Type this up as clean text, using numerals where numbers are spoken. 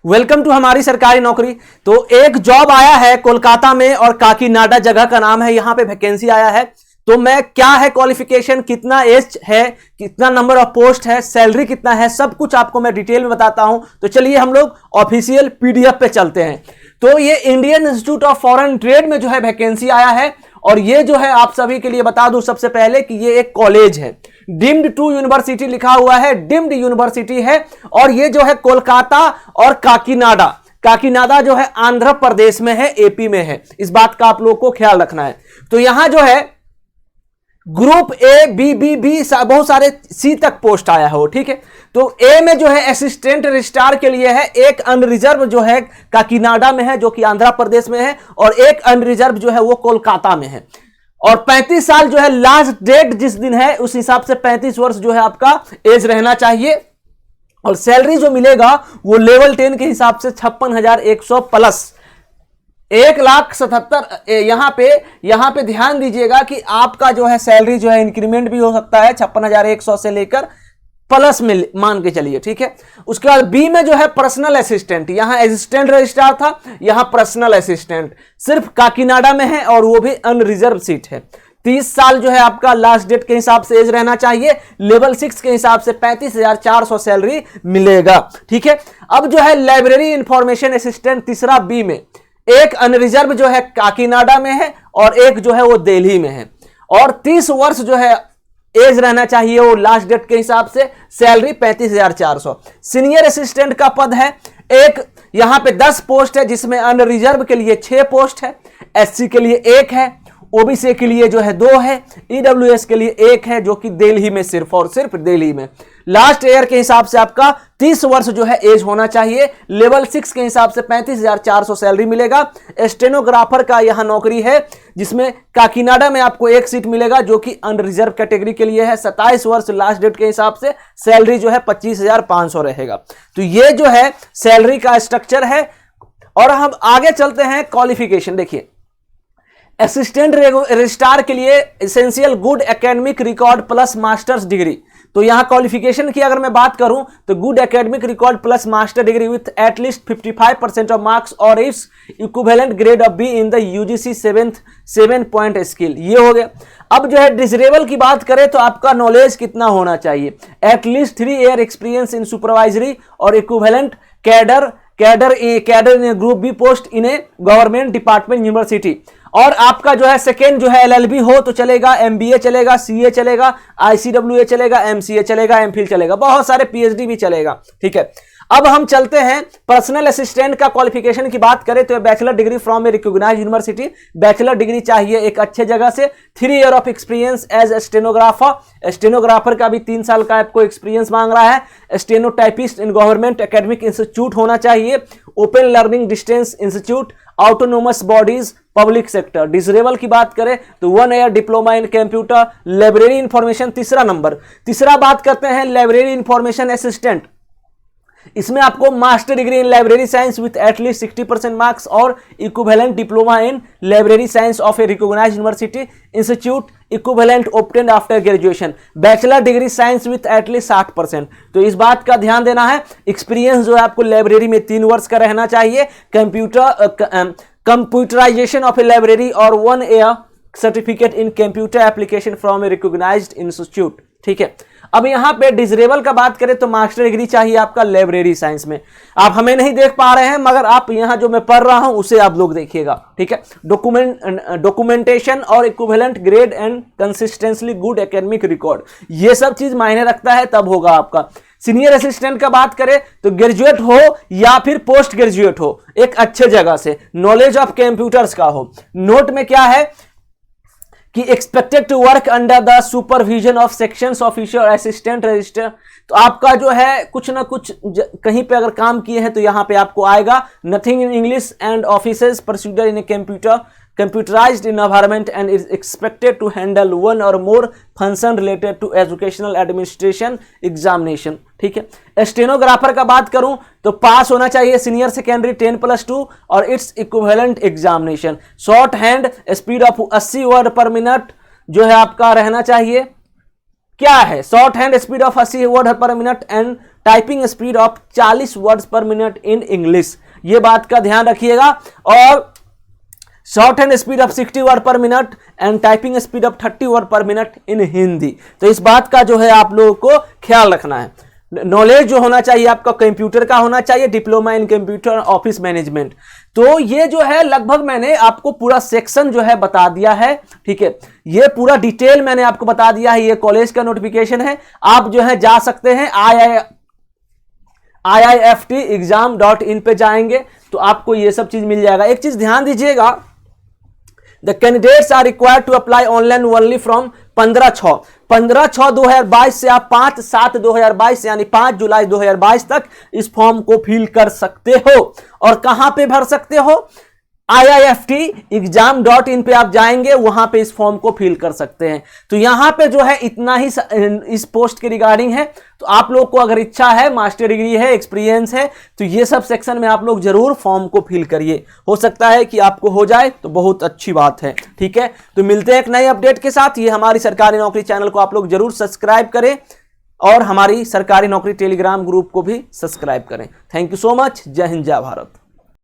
Welcome to हमारी सरकारी नौकरी। तो एक जॉब आया है कोलकाता में और काकीनाडा जगह का नाम है, यहां पे वैकेंसी आया है। तो मैं क्या है क्वालिफिकेशन, कितना एज है, कितना नंबर ऑफ पोस्ट है, सैलरी कितना है, सब कुछ आपको मैं डिटेल में बताता हूं। तो चलिए हम लोग ऑफिशियल पीडीएफ पे चलते हैं। तो ये Indian institute of foreign trade में जो है वैकेंसी आया है और ये जो है आप सभी के लिए बता दूं सबसे पहले कि ये एक कॉलेज है, डीम्ड टू यूनिवर्सिटी लिखा हुआ है, डीम्ड यूनिवर्सिटी है। और ये जो है कोलकाता और काकीनाडा जो है आंध्र प्रदेश में है, एपी में है। इस बात का आप लोग को ख्याल रखना है। तो यहां जो है ग्रुप ए बी बहुत सारे सी तक पोस्ट आया हो, ठीक है। तो ए में जो है असिस्टेंट रजिस्ट्रार के लिए है, एक अनरिजर्व जो है काकीनाडा में है जो कि आंध्र प्रदेश में है, और एक अनरिजर्व जो है वो कोलकाता में है। और 35 साल जो है लास्ट डेट जिस दिन है उस हिसाब से 35 वर्ष जो है आपका एज रहना चाहिए। और सैलरी जो मिलेगा वो लेवल 10 के हिसाब से 56,100 प्लस 1,77,000। यहां पे ध्यान दीजिएगा कि आपका जो है सैलरी जो है इंक्रीमेंट भी हो सकता है 56,100 से लेकर प्लस में मान के चलिए, ठीक है। उसके बाद बी में जो है पर्सनल असिस्टेंट, यहां असिस्टेंट रजिस्ट्रार था, यहां पर्सनल असिस्टेंट सिर्फ काकीनाडा में है और वो भी अनरिजर्व सीट है। 30 साल जो है आपका लास्ट डेट के हिसाब से एज रहना चाहिए। लेवल 6 के हिसाब से 35,400 सैलरी मिलेगा, ठीक है। अब जो है लाइब्रेरी इंफॉर्मेशन असिस्टेंट तीसरा बी में, एक अनरिजर्व जो है काकीनाडा में है और एक जो है वो दिल्ली में है। और 30 वर्ष जो है एज रहना चाहिए वो लास्ट डेट के हिसाब से, सैलरी 35,400। सीनियर असिस्टेंट का पद है एक, यहां पे 10 पोस्ट है जिसमें अनरिजर्व के लिए 6 पोस्ट है, एससी के लिए 1 है, ओबीसी के लिए जो है 2 है, ईडब्ल्यूएस के लिए 1 है जो कि दिल्ली में सिर्फ और सिर्फ दिल्ली में। लास्ट ईयर के हिसाब से आपका 30 वर्ष जो है एज होना चाहिए। लेवल 6 के हिसाब से 35,400 सैलरी मिलेगा। स्टेनोग्राफर का यहां नौकरी है जिसमें काकीनाडा में आपको 1 सीट मिलेगा जो कि अनरिजर्व कैटेगरी के लिए है। 27 वर्ष लास्ट डेट के हिसाब से सैलरी जो है 25,500 रहेगा। तो ये जो है सैलरी का स्ट्रक्चर है। और हम आगे चलते हैं क्वालिफिकेशन। देखिए असिस्टेंट रजिस्ट्रार के लिए essential good academic record plus masters degree. तो यहां क्वालिफिकेशन की अगर मैं बात करूं तो good academic record plus master degree with at least 55% of marks or its equivalent grade of B in the UGC 7 point scale, ये हो गया। अब जो है डिजरेबल की बात करें तो आपका नॉलेज कितना होना चाहिए, at least 3 year experience in supervisory or equivalent cadre in group B post in a government department university. और आपका जो है सेकेंड जो है एलएलबी हो तो चलेगा, एमबीए चलेगा, सीए चलेगा, आईसीडब्ल्यूए चलेगा, एमसीए चलेगा, एमफिल चलेगा, बहुत सारे पीएचडी भी चलेगा, ठीक है। अब हम चलते हैं पर्सनल असिस्टेंट का क्वालिफिकेशन की बात करें तो bachelor degree from a recognised university, bachelor degree चाहिए एक अच्छे जगह से। 3 year of experience as stenographer, stenographer का भी 3 साल का आपको एक्सपीरियंस मांग रहा है। Stenotypist in government academic institute होना चाहिए, open learning distance institute, autonomous bodies, public sector. Desirable की बात करें तो 1 year diploma in computer, library information तीसरा बात करते हैं लाइब्रेरी इंफॉर्मेशन असिस्टेंट। इसमें आपको master degree in library science with at least 60% marks or equivalent diploma in library science of a recognised university institute equivalent obtained after graduation, bachelor degree science with at least 60%। तो इस बात का ध्यान देना है। Experience जो है आपको लाइब्रेरी में 3 वर्ष का रहना चाहिए। कंप्यूटराइजेशन ऑफ ए लाइब्रेरी और 1 year certificate in computer application from a recognised institute, ठीक है। अब यहां पे डिजरेबल का बात करें तो मास्टर डिग्री चाहिए आपका लाइब्रेरी साइंस में। आप हमें नहीं देख पा रहे हैं मगर आप यहां जो मैं पढ़ रहा हूं उसे आप लोग देखिएगा, ठीक है। डॉक्यूमेंटेशन और equivalent grade and consistently good academic record, ये सब चीज मायने रखता है, तब होगा आपका। सीनियर असिस्टेंट का बात करें तो ग्रेजुएट हो या फिर पोस्ट ग्रेजुएट हो, एक अच्छे जगह से, नॉलेज ऑफ कंप्यूटर्स का हो। नोट में क्या है कि expected to work under the supervision of sections officer assistant registrar. तो आपका जो है कुछ ना कुछ कहीं पे अगर काम किए हैं तो यहां पे आपको आएगा। Nothing in English and offices procedure in A computerized environment and is expected to handle 1 or more function related to educational administration examination, ठीक है। स्टेनोग्राफर का बात करूं तो पास होना चाहिए सीनियर सेकेंडरी 10+2 और its equivalent examination. Short hand speed of 80 word पर मिनट जो है आपका रहना चाहिए। क्या है short hand speed of 80 word पर minute and typing speed of 40 words पर मिनट इन इंग्लिश, ये बात का ध्यान रखिएगा। और short hand speed of 60 word पर minute and typing speed of 30 word पर मिनट इन हिंदी। तो इस बात का जो है आप लोगों को ख्याल रखना है। नॉलेज जो होना चाहिए आपका कंप्यूटर का होना चाहिए, diploma in computer office management. तो ये जो है लगभग मैंने आपको पूरा सेक्शन जो है बता दिया है, ठीक है, ये पूरा डिटेल मैंने आपको बता दिया है। ये कॉलेज का नोटिफिकेशन है, आप जो है जा सकते हैं IIFTexam.in पे जाएंगे तो आपको ये सब चीज मिल जाएगा। एक चीज ध्यान दीजिएगा, the candidates are required to apply online only from 15/6/2022 से आप 5/7/2022 यानी 5 जुलाई 2022 तक इस फॉर्म को फिल कर सकते हो। और कहां पे भर सकते हो? IIFTexam.in पे आप जाएंगे, वहां पे इस फॉर्म को फिल कर सकते हैं। तो यहां पे जो है इतना ही इस पोस्ट के रिगार्डिंग है। तो आप लोग को अगर इच्छा है, मास्टर डिग्री है, एक्सपीरियंस है, तो ये सब सेक्शन में आप लोग जरूर फॉर्म को फिल करिए। हो सकता है कि आपको हो जाए तो बहुत अच्छी बात है, ठीक है। तो मिलते हैं एक नए अपडेट के साथ। ये हमारी सरकारी नौकरी चैनल को आप लोग जरूर सब्सक्राइब करें और हमारी सरकारी नौकरी टेलीग्राम ग्रुप को भी सब्सक्राइब करें। Thank you so much. जय हिंद, जय भारत।